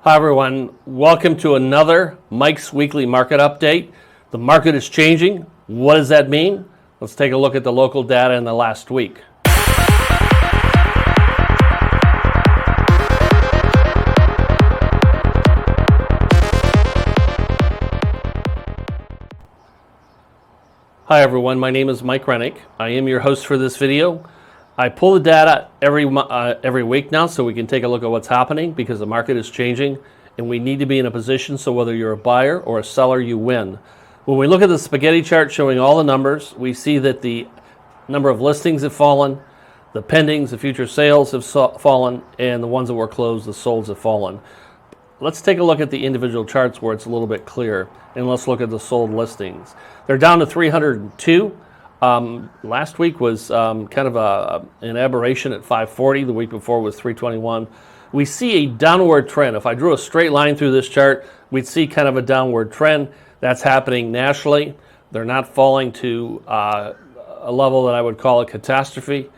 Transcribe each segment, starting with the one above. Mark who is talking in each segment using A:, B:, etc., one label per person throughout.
A: Hi everyone, welcome to another Mike's Weekly Market Update. The market is changing. What does that mean? Let's take a look at the local data in the last week. Hi everyone, my name is Mike Rennick. I am your host for this video. I pull the data every week now so we can take a look at what's happening because the market is changing and we need to be in a position so whether you're a buyer or a seller, you win. When we look at the spaghetti chart showing all the numbers, we see that the number of listings have fallen, the pendings, the future sales have fallen, and the ones that were closed, the solds have fallen. Let's take a look at the individual charts where it's a little bit clearer, and let's look at the sold listings. They're down to 302. Last week was kind of an aberration at 540. The week before was 321. We see a downward trend. If I drew a straight line through this chart, we'd see kind of a downward trend. That's happening nationally. They're not falling to a level that I would call a catastrophe.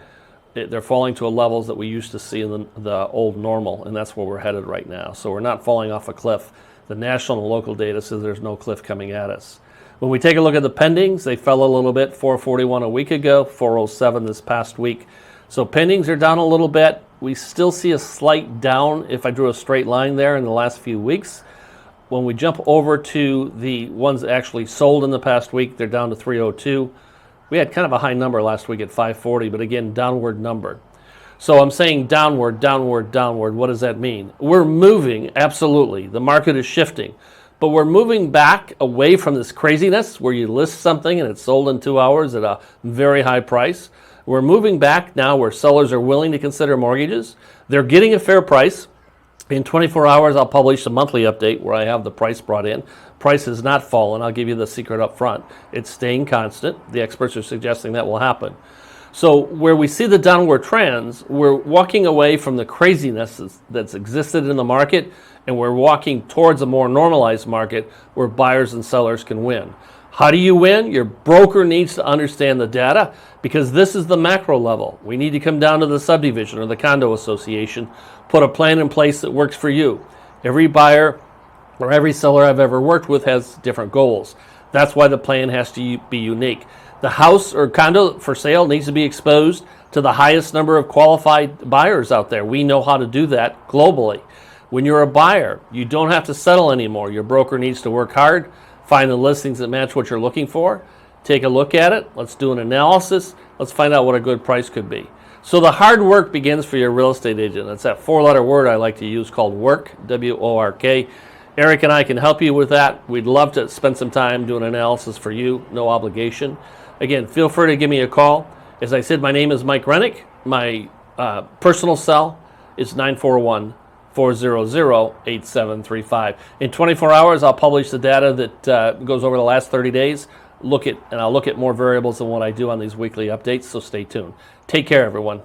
A: They're falling to levels that we used to see in the old normal, and that's where we're headed right now. So we're not falling off a cliff. The national and local data says there's no cliff coming at us. When we take a look at the pendings, they fell a little bit, 441 a week ago, 407 this past week. So pendings are down a little bit. We still see a slight down if I drew a straight line there in the last few weeks. When we jump over to the ones that actually sold in the past week, they're down to 302. We had kind of a high number last week at 540, but again, downward number. So I'm saying downward, downward, downward. What does that mean? We're moving, absolutely. The market is shifting. But we're moving back away from this craziness where you list something and it's sold in 2 hours at a very high price. We're moving back now where sellers are willing to consider mortgages. They're getting a fair price. In 24 hours, I'll publish a monthly update where I have the price brought in. Price has not fallen. I'll give you the secret up front. It's staying constant. The experts are suggesting that will happen. So where we see the downward trends, we're walking away from the craziness that's existed in the market, and we're walking towards a more normalized market where buyers and sellers can win. How do you win? Your broker needs to understand the data because this is the macro level. We need to come down to the subdivision or the condo association, put a plan in place that works for you. Every buyer or every seller I've ever worked with has different goals. That's why the plan has to be unique. The house or condo for sale needs to be exposed to the highest number of qualified buyers out there. We know how to do that globally. When you're a buyer, you don't have to settle anymore. Your broker needs to work hard, find the listings that match what you're looking for, take a look at it, let's do an analysis, let's find out what a good price could be. So the hard work begins for your real estate agent. It's that four-letter word I like to use called work, W-O-R-K. Eric and I can help you with that. We'd love to spend some time doing an analysis for you, no obligation. Again, feel free to give me a call. As I said, my name is Mike Rennick. My personal cell is 941-400-8735. In 24 hours, I'll publish the data that goes over the last 30 days. I'll look at more variables than what I do on these weekly updates, so stay tuned. Take care, everyone.